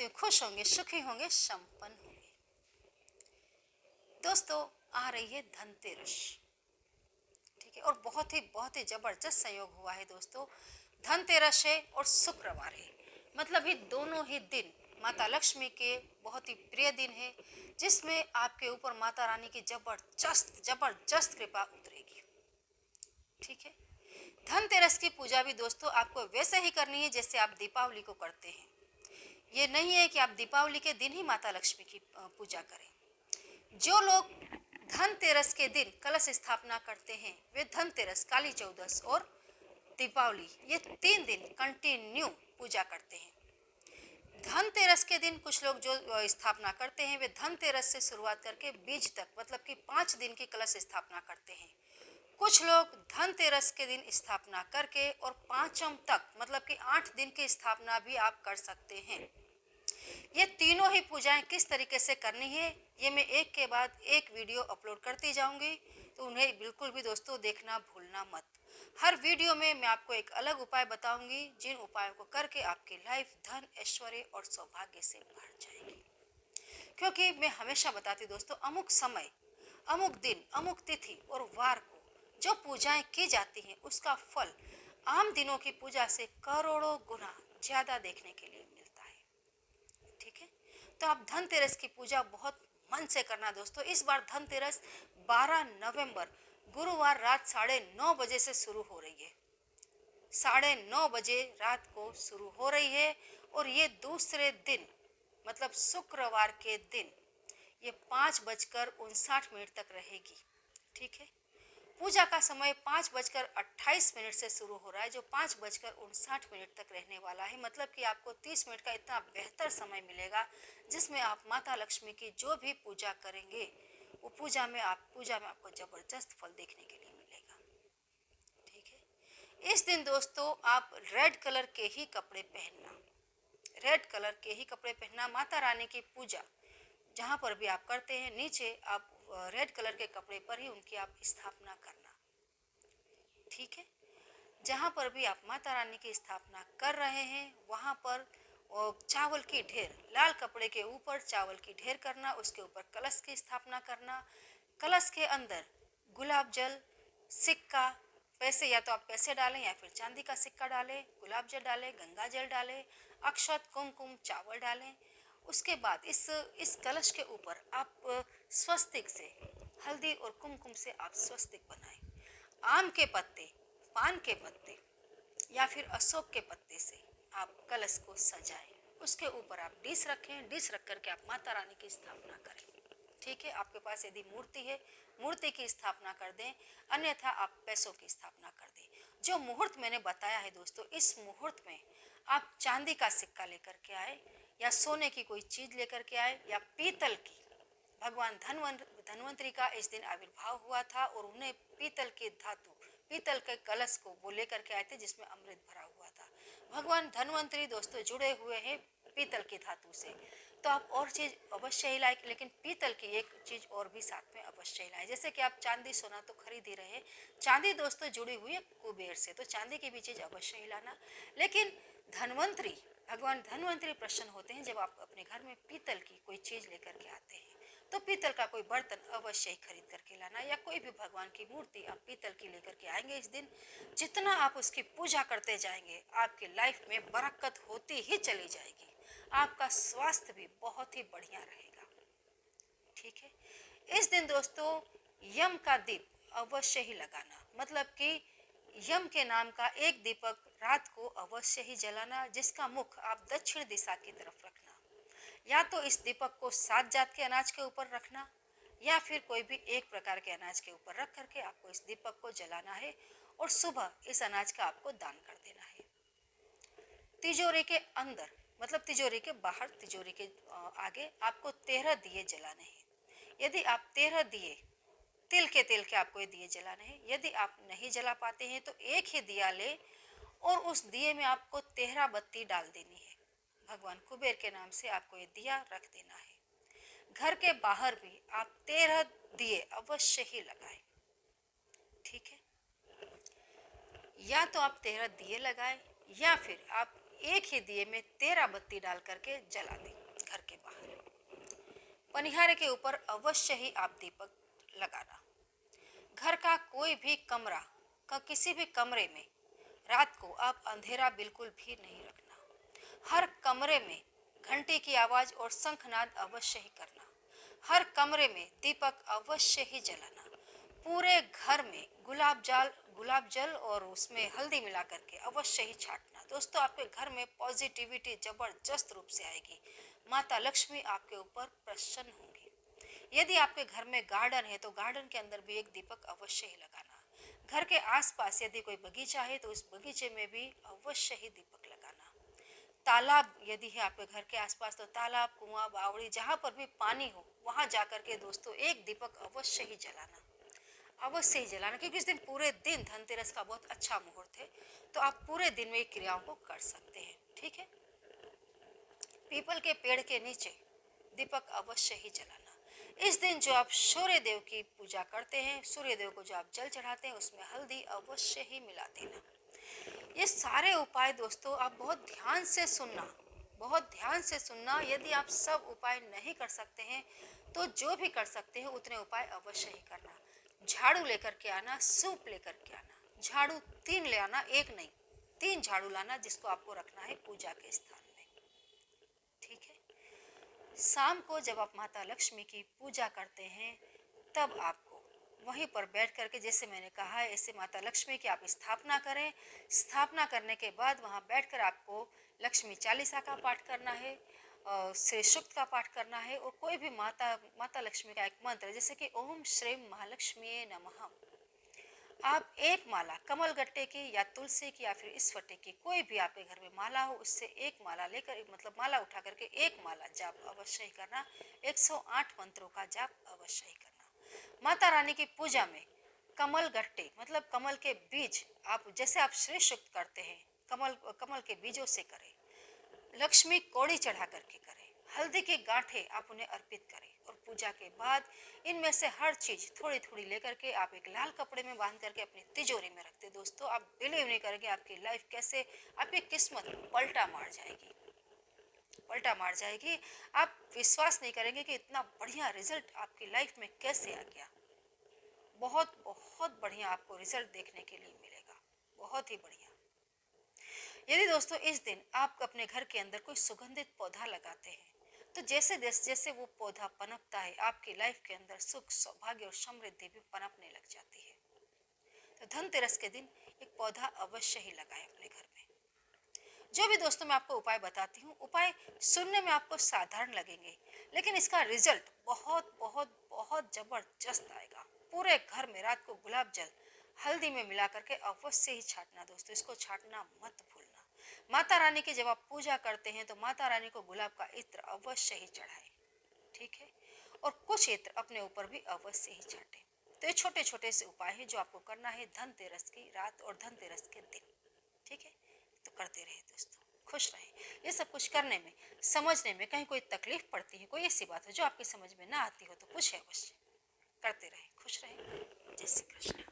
करती हूँ खुश होंगे, सुखी होंगे, संपन्न होंगे। दोस्तों, आ रही है धनतेरस, ठीक है, और बहुत ही जबरदस्त संयोग हुआ है दोस्तों। धनतेरस है और शुक्रवार है, मतलब ये दोनों ही दिन माता लक्ष्मी के बहुत ही प्रिय दिन है, जिसमें आपके ऊपर माता रानी की जबरदस्त जबरदस्त कृपा उतरेगी। ठीक है। धनतेरस की पूजा भी दोस्तों आपको वैसे ही करनी है जैसे आप दीपावली को करते हैं। ये नहीं है कि आप दीपावली के दिन ही माता लक्ष्मी की पूजा करें। जो लोग धनतेरस के दिन कलश स्थापना करते हैं वे धनतेरस, काली चौदस और दीपावली ये 3 दिन कंटिन्यू पूजा करते हैं। धनतेरस के दिन कुछ लोग जो स्थापना करते हैं वे धनतेरस से शुरुआत करके बीज तक, मतलब कि 5 दिन की कलश स्थापना करते हैं। कुछ लोग धनतेरस के दिन स्थापना करके और पांचम तक, मतलब कि 8 दिन की स्थापना भी आप कर सकते हैं। ये तीनों ही पूजाएं किस तरीके से करनी है ये मैं एक के बाद एक वीडियो अपलोड करती जाऊंगी, तो उन्हें बिल्कुल भी दोस्तों देखना भूलना मत। हर वीडियो में मैं आपको एक अलग उपाय बताऊंगी, जिन उपायों को करके आपकी लाइफ धन, ऐश्वर्य और सौभाग्य से भर जाएगी। क्योंकि मैं हमेशा बताती दोस्तों, अमुक समय, अमुक दिन, अमुक तिथि और वार को जो पूजाएं की जाती हैं उसका फल आम दिनों की पूजा से करोड़ों गुना ज्यादा देखने के लिए मिलता है। ठीक है, तो आप धनतेरस की पूजा बहुत मन से करना दोस्तों। इस बार धनतेरस 12 नवंबर गुरुवार रात 9:30 बजे से शुरू हो रही है। 9:30 बजे रात को शुरू हो रही है और ये दूसरे दिन, मतलब शुक्रवार के दिन ये 5:59 तक रहेगी। ठीक है, पूजा का समय 5:28 से शुरू हो रहा है, जो 5:59 तक रहने वाला है। मतलब कि आपको 30 मिनट का इतना बेहतर समय मिलेगा जिसमें आप माता लक्ष्मी की जो भी पूजा करेंगे वो पूजा में आपको जबरदस्त फल देखने के लिए मिलेगा। ठीक है, इस दिन दोस्तों आप रेड कलर के ही कपड़े पहनना, रेड कलर के ही कपड़े पहनना। माता रानी की पूजा जहाँ पर भी आप करते हैं नीचे आप रेड कलर के कपड़े पर ही उनकी आप स्थापना करना। ठीक है, जहाँ पर भी आप माता रानी की स्थापना कर रहे हैं वहाँ पर चावल की ढेर, लाल कपड़े के ऊपर चावल की ढेर करना, उसके ऊपर कलश की स्थापना करना। कलश के अंदर गुलाब जल, सिक्का, पैसे, या तो आप पैसे डालें या फिर चांदी का सिक्का डालें, गुलाब जल डालें, गंगा जल डालें, अक्षत, कुमकुम, चावल डालें। उसके बाद इस कलश के ऊपर आप स्वस्तिक से, हल्दी और कुमकुम से आप स्वस्तिक बनाएं। आम के पत्ते, पान के पत्ते या फिर अशोक के पत्ते से आप कलश को सजाएं। उसके ऊपर आप डिश रखें, डिश रख करके आप माता रानी की स्थापना करें। ठीक है, आपके पास यदि मूर्ति है मूर्ति की स्थापना कर दें, अन्यथा आप पैसों की स्थापना कर दें। जो मुहूर्त मैंने बताया है दोस्तों, इस मुहूर्त में आप चांदी का सिक्का लेकर के आए या सोने की कोई चीज लेकर के आए या पीतल की, भगवान धन्वंतरी का इस दिन आविर्भाव हुआ था और उन्हें पीतल के धातु, पीतल के कलश को वो लेकर के आए थे जिसमें अमृत भरा हुआ था। भगवान धन्वंतरी दोस्तों जुड़े हुए हैं पीतल की धातु से, तो आप और चीज अवश्य ही लाए, लेकिन पीतल की एक चीज और भी साथ में अवश्य ही लाए। जैसे कि आप चांदी सोना तो खरीद ही रहे, चांदी दोस्तों जुड़ी हुई है कुबेर से, तो चांदी की भी चीज अवश्य ही लाना। लेकिन धन्वंतरी, भगवान धन्वंतरी प्रसन्न होते हैं जब आप अपने घर में पीतल की कोई चीज लेकर के आते हैं, तो पीतल का कोई बर्तन अवश्य ही खरीद करके लाना, या कोई भी भगवान की मूर्ति आप पीतल की लेकर के आएंगे इस दिन। जितना आप उसकी पूजा करते जाएंगे आपकी लाइफ में बरकत होती ही चली जाएगी, आपका स्वास्थ्य भी बहुत ही बढ़िया रहेगा। ठीक है, इस दिन दोस्तों यम का दीप अवश्य ही लगाना, मतलब कि यम के नाम का एक दीपक रात को अवश्य ही जलाना, जिसका मुख आप दक्षिण दिशा की तरफ रखना। या तो इस दीपक को 7 जात के अनाज के ऊपर रखना या फिर कोई भी एक प्रकार के अनाज के ऊपर रख करके आपको इस दीपक को जलाना है और सुबह इस अनाज का आपको दान कर देना है। तिजोरी के अंदर, मतलब तिजोरी के बाहर, तिजोरी के आगे आपको 13 दिए जलाने हैं। यदि आप 13 दिए तिल के आपको ये दिए जलाने हैं। यदि आप नहीं जला पाते हैं तो एक ही दिया ले और उस दिए में आपको 13 बत्ती डाल देनी है। भगवान कुबेर के नाम से आपको ये दिया रख देना है। घर के बाहर भी आप 13 दिए अवश्य ही लगाएं। ठीक है, या तो आप 13 दिए लगाएं या फिर आप एक ही दिए में 13 बत्ती डाल करके जला दें घर के बाहर। पनिहारे के ऊपर अवश्य ही आप दीपक लगाना। घर का कोई भी कमरा का किसी भी कमरे में रात को आप अंधेरा बिल्कुल भी नहीं रखना। हर कमरे में घंटी की आवाज और शंखनाद अवश्य ही करना। हर कमरे में दीपक अवश्य ही जलाना। पूरे घर में गुलाब जल और उसमें हल्दी मिला करके अवश्य ही छाटना। दोस्तों, आपके घर में पॉजिटिविटी जबरदस्त रूप से आएगी। माता लक्ष्मी आपके ऊपर प्रसन्न होंगी। यदि आपके घर में गार्डन है तो गार्डन के अंदर भी एक दीपक अवश्य ही लगाना। घर के आसपास यदि कोई बगीचा है तो उस बगीचे में भी अवश्य ही दीपक लगाना। तालाब यदि है आपके घर के आसपास तो तालाब, कुआं, बावड़ी, जहाँ पर भी पानी हो वहां जाकर के दोस्तों एक दीपक अवश्य ही जलाना। अवश्य ही जलाना, क्योंकि इस दिन पूरे दिन धनतेरस का बहुत अच्छा मुहूर्त है, तो आप पूरे दिन में क्रियाओं को कर सकते हैं। ठीक है। पीपल के पेड़ के नीचे दीपक अवश्य ही जलाना। इस दिन जो आप सूर्य देव की पूजा करते हैं, सूर्य देव को जो आप जल चढ़ाते हैं, उसमें हल्दी अवश्य ही मिला देना। ये सारे उपाय दोस्तों आप बहुत ध्यान से सुनना, बहुत ध्यान से सुनना। यदि आप सब उपाय नहीं कर सकते हैं तो जो भी कर सकते हैं उतने उपाय अवश्य ही करना। झाड़ू लेकर के आना, सूप लेकर के आना। झाड़ू 3 ले आना, एक नहीं, 3 झाड़ू लाना, जिसको आपको रखना है पूजा के स्थान में। ठीक है। शाम को जब आप माता लक्ष्मी की पूजा करते हैं तब आपको वहीं पर बैठ करके, जैसे मैंने कहा है, ऐसे माता लक्ष्मी की आप स्थापना करें। स्थापना करने के बाद वहां बैठकर आपको लक्ष्मी चालीसा का पाठ करना है, श्री सूक्त का पाठ करना है, और कोई भी माता लक्ष्मी का एक मंत्र, जैसे कि ओम श्री महालक्ष्मी नमः। आप एक माला कमल गट्टे की या तुलसी की या फिर इसवटे की, कोई भी आपके घर में माला हो, उससे एक माला लेकर, मतलब माला उठा करके एक माला जाप अवश्य ही करना। 108 मंत्रों का जाप अवश्य ही करना। माता रानी की पूजा में कमल गट्टे, मतलब कमल के बीज, आप जैसे आप श्री सूक्त करते हैं कमल के बीजों से करें। लक्ष्मी कौड़ी चढ़ा करके करें। हल्दी के गांठे आप उन्हें अर्पित करें, और पूजा के बाद इनमें से हर चीज थोड़ी थोड़ी लेकर के आप एक लाल कपड़े में बांध करके अपनी तिजोरी में रखते। दोस्तों, आप बिलीव नहीं करेंगे आपकी लाइफ कैसे, आपकी किस्मत पलटा मार जाएगी, पलटा मार जाएगी। आप विश्वास नहीं करेंगे कि इतना बढ़िया रिजल्ट आपकी लाइफ में कैसे आ गया। बहुत बहुत बढ़िया आपको रिजल्ट देखने के लिए मिलेगा, बहुत ही बढ़िया। यदि दोस्तों इस दिन आप अपने घर के अंदर कोई सुगंधित पौधा लगाते हैं तो जैसे जैसे वो पौधा पनपता है, आपकी लाइफ के अंदर सुख, सौभाग्य और समृद्धि भी पनपने लग जाती है। तो धनतेरस के दिन एक पौधा अवश्य ही लगाएं अपने घर में। जो भी दोस्तों मैं आपको उपाय बताती हूँ, उपाय सुनने में आपको साधारण लगेंगे, लेकिन इसका रिजल्ट बहुत बहुत बहुत जबरदस्त आएगा। पूरे घर में रात को गुलाब जल हल्दी में मिला करके अवश्य ही छाटना। दोस्तों, इसको छाटना मत भूलना। माता रानी की जब आप पूजा करते हैं तो माता रानी को गुलाब का इत्र अवश्य ही चढ़ाएं। ठीक है। और कुछ इत्र अपने ऊपर भी अवश्य ही छाटें। तो ये छोटे छोटे से उपाय हैं जो आपको करना है धनतेरस की रात और धनतेरस के दिन। ठीक है। तो करते रहे दोस्तों, खुश रहें। ये सब कुछ करने में, समझने में कहीं कोई तकलीफ पड़ती है, कोई ऐसी बात है जो आपकी समझ में ना आती हो तो पूछे अवश्य। करते रहें, खुश रहें। जय श्री कृष्ण।